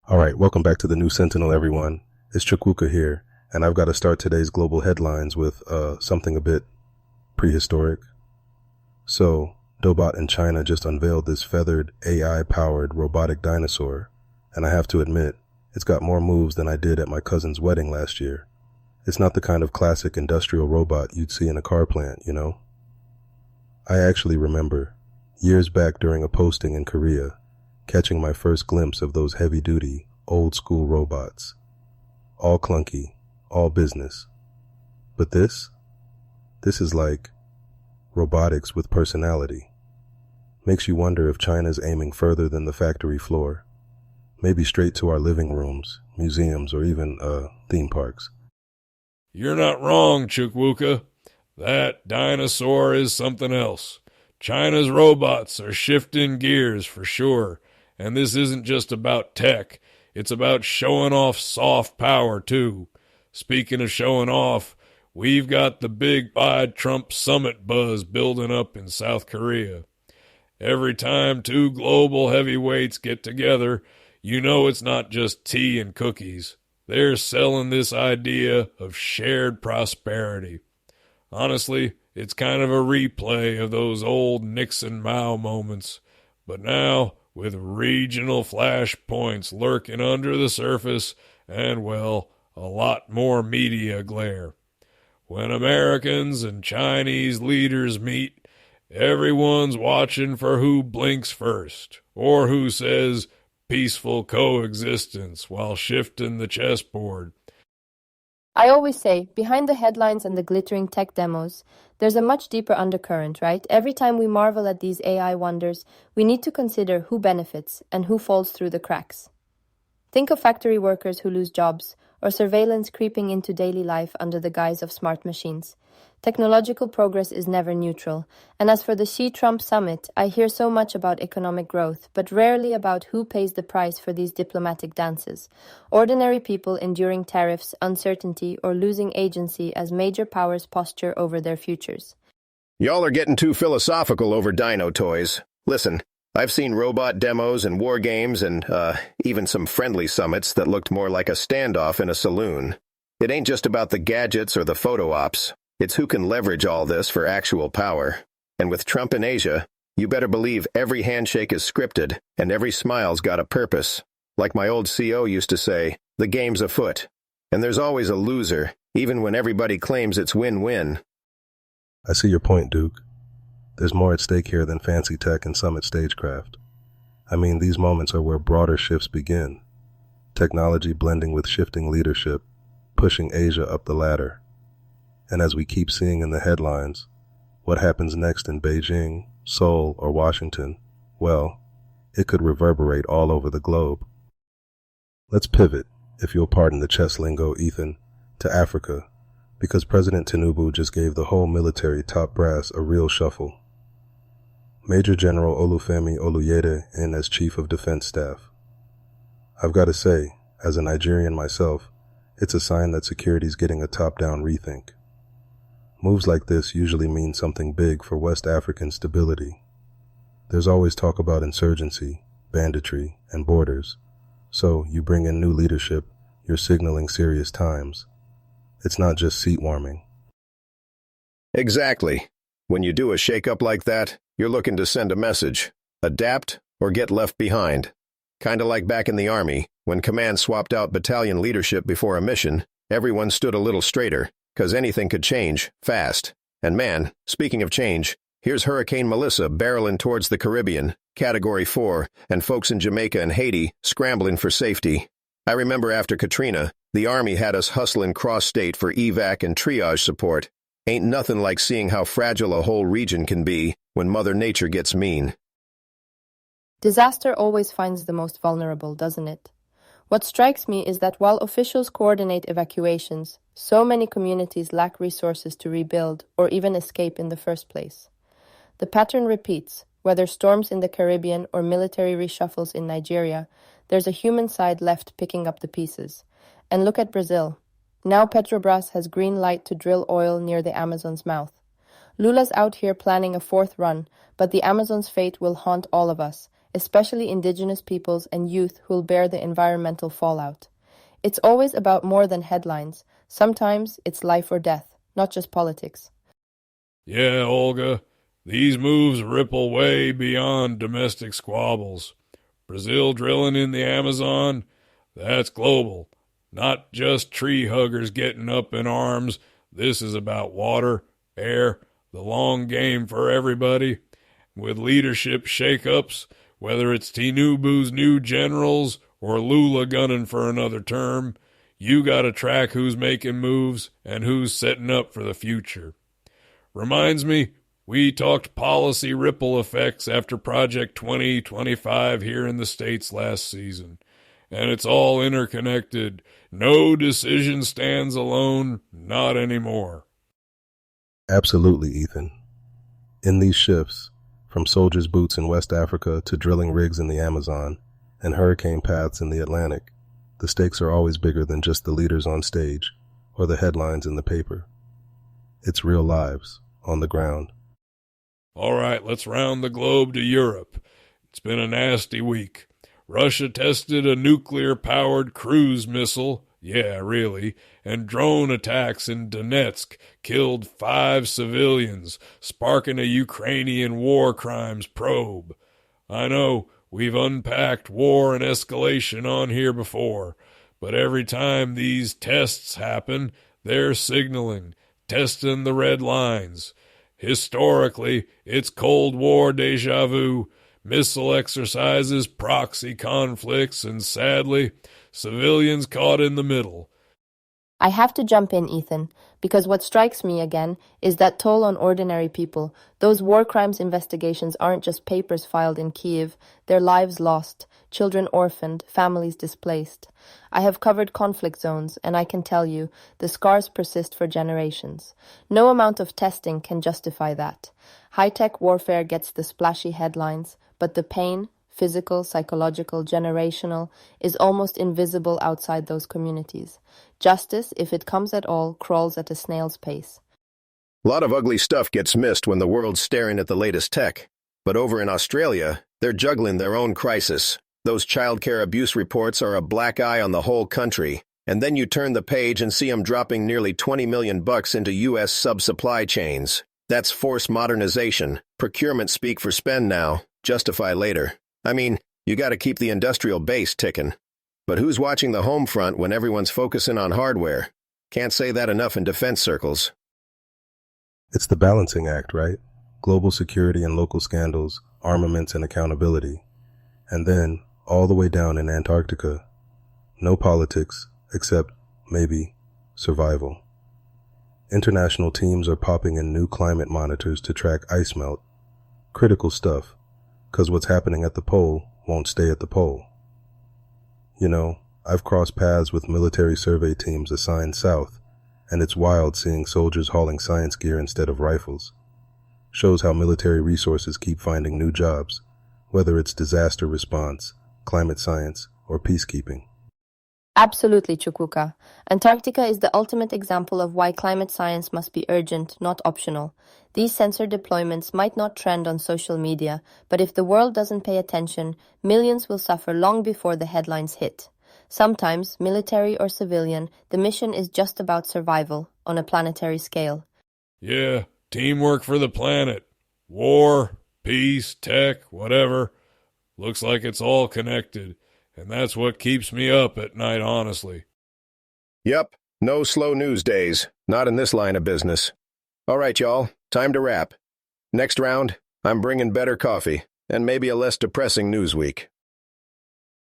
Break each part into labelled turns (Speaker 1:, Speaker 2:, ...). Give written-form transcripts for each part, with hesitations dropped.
Speaker 1: Alright, welcome back to the New Sentinel, everyone. It's Chukwuka here, and I've got to start today's global headlines with something a bit prehistoric. So, Dobot in China just unveiled this feathered, AI-powered robotic dinosaur, and I have to admit, it's got more moves than I did at my cousin's wedding last year. It's not the kind of classic industrial robot you'd see in a car plant, you know? I actually remember, years back during a posting in Korea, catching my first glimpse of those heavy-duty, old-school robots. All clunky, all business. But this is like robotics with personality. Makes you wonder if China's aiming further than the factory floor. Maybe straight to our living rooms, museums, or even, theme parks.
Speaker 2: You're not wrong, Chukwuka. That dinosaur is something else. China's robots are shifting gears for sure. And this isn't just about tech. It's about showing off soft power, too. Speaking of showing off, we've got the big Biden-Trump summit buzz building up in South Korea. Every time two global heavyweights get together, you know it's not just tea and cookies. They're selling this idea of shared prosperity. Honestly, it's kind of a replay of those old Nixon-Mao moments. But now, with regional flashpoints lurking under the surface and, well, a lot more media glare. When Americans and Chinese leaders meet, everyone's watching for who blinks first, or who says peaceful coexistence while shifting the chessboard.
Speaker 3: I always say, behind the headlines and the glittering tech demos, there's a much deeper undercurrent, right? Every time we marvel at these AI wonders, we need to consider who benefits and who falls through the cracks. Think of factory workers who lose jobs, or surveillance creeping into daily life under the guise of smart machines. Technological progress is never neutral, and as for the Xi-Trump summit, I hear so much about economic growth, but rarely about who pays the price for these diplomatic dances. Ordinary people enduring tariffs, uncertainty, or losing agency as major powers posture over their futures.
Speaker 4: Y'all are getting too philosophical over dino toys. Listen, I've seen robot demos and war games and, even some friendly summits that looked more like a standoff in a saloon. It ain't just about the gadgets or the photo ops. It's who can leverage all this for actual power. And with Trump in Asia, you better believe every handshake is scripted and every smile's got a purpose. Like my old CO used to say, the game's afoot. And there's always a loser, even when everybody claims it's win-win.
Speaker 1: I see your point, Duke. There's more at stake here than fancy tech and summit stagecraft. I mean, these moments are where broader shifts begin. Technology blending with shifting leadership, pushing Asia up the ladder. And as we keep seeing in the headlines, what happens next in Beijing, Seoul, or Washington, well, it could reverberate all over the globe. Let's pivot, if you'll pardon the chess lingo, Ethan, to Africa, because President Tinubu just gave the whole military top brass a real shuffle. Major General Olufemi Oluyede in as Chief of Defense Staff. I've got to say, as a Nigerian myself, it's a sign that security's getting a top-down rethink. Moves like this usually mean something big for West African stability. There's always talk about insurgency, banditry, and borders. So, you bring in new leadership, you're signaling serious times. It's not just seat warming.
Speaker 4: Exactly. When you do a shake-up like that, you're looking to send a message. Adapt or get left behind. Kinda like back in the Army, when command swapped out battalion leadership before a mission, everyone stood a little straighter. 'Cause anything could change, fast. And man, speaking of change, here's Hurricane Melissa barreling towards the Caribbean, Category 4, and folks in Jamaica and Haiti scrambling for safety. I remember after Katrina, the Army had us hustling cross-state for evac and triage support. Ain't nothing like seeing how fragile a whole region can be when Mother Nature gets mean.
Speaker 3: Disaster always finds the most vulnerable, doesn't it? What strikes me is that while officials coordinate evacuations, so many communities lack resources to rebuild or even escape in the first place. The pattern repeats. Whether storms in the Caribbean or military reshuffles in Nigeria, there's a human side left picking up the pieces. And look at Brazil. Now Petrobras has green light to drill oil near the Amazon's mouth. Lula's out here planning a fourth run, but the Amazon's fate will haunt all of us, especially indigenous peoples and youth who'll bear the environmental fallout. It's always about more than headlines. Sometimes it's life or death, not just politics.
Speaker 2: Yeah, Olga, these moves ripple way beyond domestic squabbles. Brazil drilling in the Amazon, that's global. Not just tree huggers getting up in arms. This is about water, air, the long game for everybody. With leadership shakeups, whether it's Tinubu's new generals or Lula gunning for another term, you gotta track who's making moves and who's setting up for the future. Reminds me, we talked policy ripple effects after Project 2025 here in the States last season. And it's all interconnected. No decision stands alone, not anymore.
Speaker 1: Absolutely, Ethan. In these shifts, from soldiers' boots in West Africa to drilling rigs in the Amazon and hurricane paths in the Atlantic, the stakes are always bigger than just the leaders on stage or the headlines in the paper. It's real lives on the ground.
Speaker 2: All right, let's round the globe to Europe. It's been a nasty week. Russia tested a nuclear-powered cruise missile, yeah, really, and drone attacks in Donetsk killed 5 civilians, sparking a Ukrainian war crimes probe. I know, we've unpacked war and escalation on here before, but every time these tests happen, they're signaling, testing the red lines. Historically, it's Cold War deja vu, missile exercises, proxy conflicts, and sadly, civilians caught in the middle.
Speaker 3: I have to jump in, Ethan, because what strikes me again is that toll on ordinary people. Those war crimes investigations aren't just papers filed in Kyiv, they're lives lost, children orphaned, families displaced. I have covered conflict zones, and I can tell you, the scars persist for generations. No amount of testing can justify that. High-tech warfare gets the splashy headlines, but the pain, physical, psychological, generational, is almost invisible outside those communities. Justice, if it comes at all, crawls at a snail's pace.
Speaker 4: A lot of ugly stuff gets missed when the world's staring at the latest tech. But over in Australia, they're juggling their own crisis. Those childcare abuse reports are a black eye on the whole country. And then you turn the page and see them dropping nearly $20 million into U.S. sub-supply chains. That's forced modernization. Procurement speak for spend now, justify later. I mean, you gotta keep the industrial base ticking. But who's watching the home front when everyone's focusing on hardware? Can't say that enough in defense circles.
Speaker 1: It's the balancing act, right? Global security and local scandals, armaments and accountability. And then, all the way down in Antarctica, no politics, except, maybe, survival. International teams are popping in new climate monitors to track ice melt. Critical stuff, because what's happening at the pole won't stay at the pole. You know, I've crossed paths with military survey teams assigned south, and it's wild seeing soldiers hauling science gear instead of rifles. Shows how military resources keep finding new jobs, whether it's disaster response, climate science, or peacekeeping.
Speaker 3: Absolutely, Chukwuka. Antarctica is the ultimate example of why climate science must be urgent, not optional. These sensor deployments might not trend on social media, but if the world doesn't pay attention, millions will suffer long before the headlines hit. Sometimes, military or civilian, the mission is just about survival on a planetary scale.
Speaker 2: Yeah, teamwork for the planet. War, peace, tech, whatever. Looks like it's all connected. And that's what keeps me up at night, honestly.
Speaker 4: Yep, no slow news days. Not in this line of business. All right, y'all, time to wrap. Next round, I'm bringing better coffee, and maybe a less depressing news week.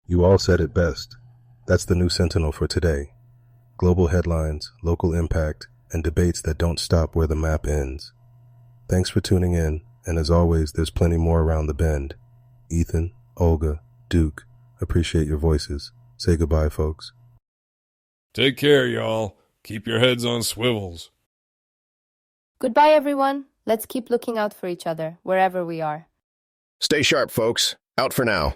Speaker 1: You all said it best. That's the new Sentinel for today. Global headlines, local impact, and debates that don't stop where the map ends. Thanks for tuning in, and as always, there's plenty more around the bend. Ethan, Olga, Duke, appreciate your voices. Say goodbye, folks.
Speaker 2: Take care, y'all. Keep your heads on swivels.
Speaker 3: Goodbye, everyone. Let's keep looking out for each other, wherever we are.
Speaker 4: Stay sharp, folks. Out for now.